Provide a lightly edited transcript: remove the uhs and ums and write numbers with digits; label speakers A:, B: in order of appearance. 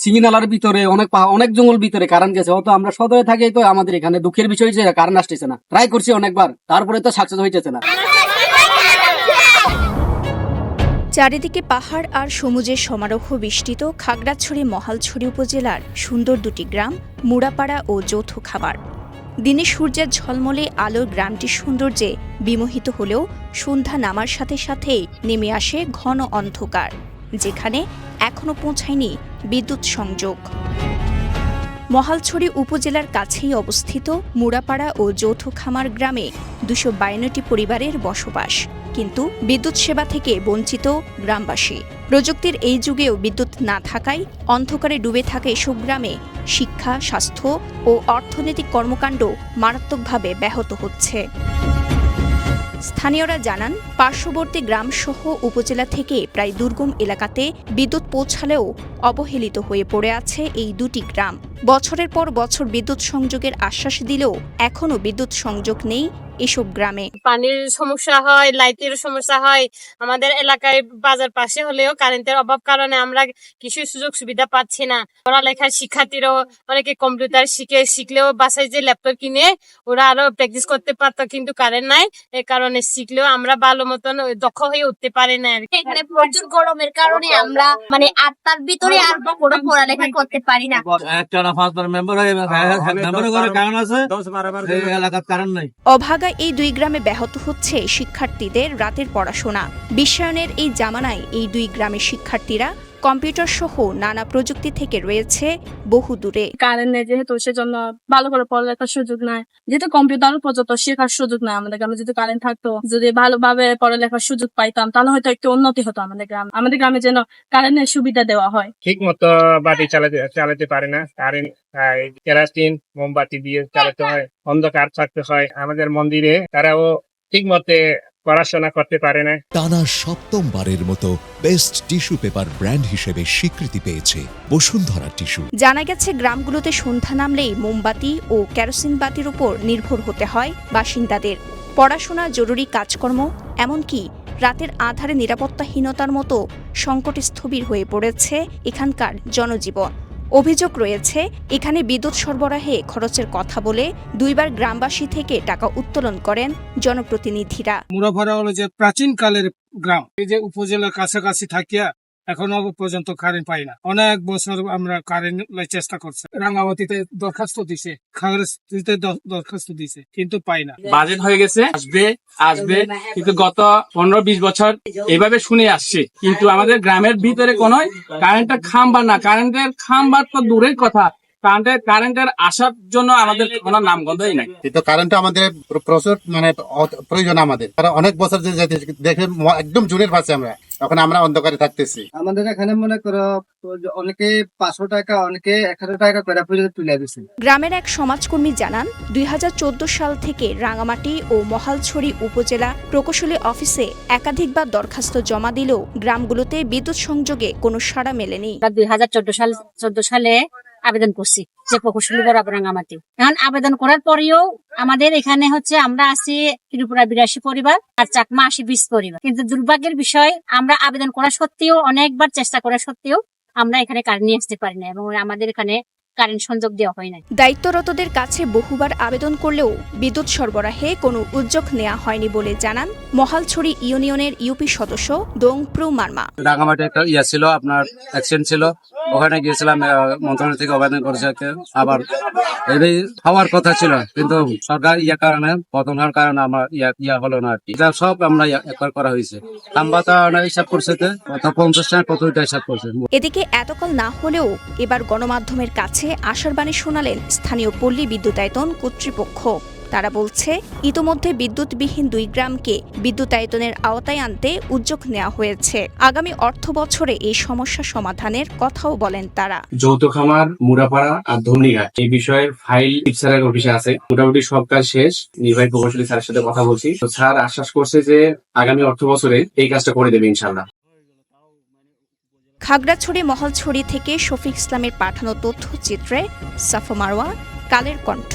A: সিঙ্গিনালার ভিতরে অনেক জঙ্গল ভিতরে কারেন্ট গেছে। হয়তো আমরা সদরে থাকি, তো আমাদের এখানে দুঃখের বিষয় যে কারেন্ট আসতেছে না। ট্রাই করছি অনেকবার, তারপরে তো সাকসেস হইতেছে না।
B: চারিদিকে পাহাড় আর সমুদ্রের সমারোহ বেষ্টিত খাগড়াছড়ি মহালছড়ি উপজেলার সুন্দর দুটি গ্রাম মুড়াপাড়া ও যৌথ খামার। দিনে সূর্যের ঝলমলে আলোর গ্রামটির সৌন্দর্যে বিমোহিত হলেও সন্ধ্যা নামার সাথে সাথেই নেমে আসে ঘন অন্ধকার, যেখানে এখনও পৌঁছায়নি বিদ্যুৎ সংযোগ। মহালছড়ি উপজেলার কাছেই অবস্থিত মুড়াপাড়া ও যৌথ খামার গ্রামে ২৫২টি পরিবারের বসবাস, কিন্তু বিদ্যুৎ সেবা থেকে বঞ্চিত গ্রামবাসী। প্রযুক্তির এই যুগেও বিদ্যুৎ না থাকায় অন্ধকারে ডুবে থাকা এসব গ্রামে শিক্ষা, স্বাস্থ্য ও অর্থনৈতিক কর্মকাণ্ড মারাত্মকভাবে ব্যাহত হচ্ছে। স্থানীয়রা জানান, পার্শ্ববর্তী গ্রামসহ উপজেলা থেকে প্রায় দুর্গম এলাকাতে বিদ্যুৎ পৌঁছালেও অবহেলিত হয়ে পড়ে আছে এই দুটি গ্রাম। বছরের পর বছর বিদ্যুৎ সংযোগের আশ্বাস দিলেও এখনও বিদ্যুৎ সংযোগ নেই এসব গ্রামে।
C: পানির সমস্যা হয়, লাইটের সমস্যা হয়। আমাদের এলাকায় বাজার পাশে হলেও কারেন্টের অভাব কারণে আমরা কিছু সুযোগ সুবিধা পাচ্ছি না। পড়ালেখার শিক্ষার্থীরাও অনেকে কম্পিউটার শিখলেও বাসায় যে ল্যাপটপ কিনে ওরা আরো প্র্যাকটিস করতে পারতো, কিন্তু কারেন্ট নাই। এই কারণে শিখলেও আমরা ভালো মতন দক্ষ হয়ে উঠতে পারি না।
D: এখানে প্রচুর গরমের কারণে আমরা ৮টার ভিতরে আর কোনো পড়ালেখা করতে পারি না।
B: অভাগা এই দুই গ্রামে ব্যাহত হচ্ছে শিক্ষার্থীদের রাতের পড়াশোনা। বিশ্বায়নের এই জামানায় এই দুই গ্রামের শিক্ষার্থীরা কম্পিউটার সহ নানা প্রযুক্তি থেকে রয়েছে বহু দূরে।
E: কারেন্ট নেই যেহেতু, সেজন্য ভালো করে পড়ালেখার সুযোগ নাই। যেহেতু কম্পিউটার পর্যন্ত শেখার সুযোগ নাই আমাদের গ্রামে। যদি কারেন্ট থাকতো, যদি ভালোভাবে পড়ালেখার সুযোগ পাইতাম, তাহলে হয়তো একটু উন্নতি হতো আমাদের গ্রাম। আমাদের গ্রামে যেন কারেন্টের সুবিধা দেওয়া হয়।
F: ঠিক মতো বাতি চালাতে পারে না। কারেন্ট কেরাসিন মোমবাতি দিয়ে চালাতে হয়, অন্ধকার থাকতে হয়। আমাদের মন্দিরে তারাও ঠিক মতে পড়াশোনা করতে পারে না।
G: টানা সপ্তমবারের মতো বেস্ট টিস্যু পেপার ব্র্যান্ড হিসেবে স্বীকৃতি পেয়েছে বসুন্ধরা টিস্যু।
B: জানা গেছে, গ্রামগুলোতে সন্ধ্যা নামলেই মোমবাতি ও কেরোসিন বাতির উপর নির্ভর হতে হয় বাসিন্দাদের। পড়াশোনা, জরুরি কাজকর্ম, এমনকি রাতের আঁধারে নিরাপত্তাহীনতার মতো সংকটে স্থবির হয়ে পড়েছে এখানকার জনজীবন। অভিযোগ রয়েছে, এখানে বিদ্যুৎ সরবরাহে খরচের কথা বলে দুইবার গ্রামবাসী থেকে টাকা উত্তোলন করেন জনপ্রতিনিধিরা।
H: মুড়াপাড়া হলো যে প্রাচীন কালের গ্রাম। এই যে উপজেলার কাছাকাছি থাকিয়া এখনো পর্যন্ত কারেন্ট পাই না। অনেক বছর আমরা কারেন্ট চেষ্টা করছি। রাঙ্গামাটিতে দরখাস্ত দিছে, খাগড়াছড়িতে দরখাস্ত দিছে, কিন্তু পাই না।
A: বাজেট হয়ে গেছে, আসবে কিন্তু গত 15-20 বছর এভাবে শুনে আসছে, কিন্তু আমাদের গ্রামের ভিতরে কোনো কারেন্টের খাম্বার না। কারেন্টের খাম্বার তো দূরের কথা, কারেন্টের আসার জন্য আমাদের কোনো নামগন্ধই নাই।
I: কিন্তু কারেন্ট আমাদের প্রচুর প্রয়োজন আমাদের। অনেক বছর দেখে একদম জুনের পাশে আমরা এখন আমরা অন্ধকারে থাকতেছি।
J: আমাদের এখানে মনে করো অনেকে 500 টাকা, অনেকে 1000 টাকা করে পর্যন্ত তুলে দিচ্ছে।
B: গ্রামের এক সমাজকর্মী জানান, 2014 সাল থেকে রাঙামাটি ও মহালছড়ি উপজেলা প্রকৌশলী অফিসে একাধিকবার দরখাস্ত জমা দিলেও গ্রামগুলোতে বিদ্যুৎ সংযোগে কোনো সাড়া মেলেনি।
D: 2014 সালে আবেদন করছি যে প্রকৌশলী বরাবর রাঙামাটি। এখন আবেদন করার পরেও আমাদের এখানে আমরা আছি ত্রিপুরা 82 পরিবার আর চাকমা 20 পরিবার। কিন্তু দুর্ভাগ্যের বিষয়, আমরা আবেদন করা সত্ত্বেও, অনেকবার চেষ্টা করা সত্ত্বেও আমরা এখানে কারেন্ট নিয়ে আসতে পারি না এবং আমাদের এখানে কারেন্ট সংযোগ দেওয়া হয় না।
B: দায়িত্বরতদের কাছে বহুবার আবেদন করলেও বিদ্যুৎ সরবরাহে কোনো উদ্যোগ নেওয়া হয়নি বলে জানান মহালছড়ি ইউনিয়নের ইউপি সদস্য দোংপ্রু মার্মা।
A: রাঙামাটি একটা ছিল, আপনার অ্যাক্সিডেন্ট ছিল, ওখানে গিয়েছিলাম, মন্ত্রণালয় থেকে আবেদন করেছে। আবার এটাই হওয়ার কথা ছিল, কিন্তু সরকার কারণে পতন হওয়ার কারণে আমার হলো না আর কি। এটা সব আমরা একবার করা হয়েছে। খাম্বাতা হিসাব করছে কত 50 টাকা কতটা হিসাব করছে।
B: এদিকে এতকাল না হলেও এবার গণমাধ্যমের কাছে আশার বাণী শোনালেন স্থানীয় পল্লী বিদ্যুতায়তন কর্তৃপক্ষ। তারা বলছে, ইতোমধ্যে বিদ্যুৎবিহীন 2 গ্রামকে বিদ্যুতায়তনের আওতায় আনতে উদ্যোগ নেওয়া হয়েছে। আগামী অর্থ বছরে এই সমস্যা সমাধানের কথাও বলেন তারা।
K: যৌথ খামার, মুড়াপাড়া আর ধর্মীঘাট এই বিষয়ের ফাইল চিফ স্যারের অফিসে আছে। মোটামুটি সব কাজ শেষ। নির্বাহী প্রকৌশলী স্যারের সাথে কথা বলছি, তো স্যার আশ্বাস করছে যে আগামী অর্থ বছরে এই কাজটা করে দেবে ইনশাল্লাহ।
B: খাগড়াছড়ি মহালছড়ি থেকে শফিক ইসলামের পাঠানো তথ্যচিত্রে সাফা মারওয়া, কালের কণ্ঠ।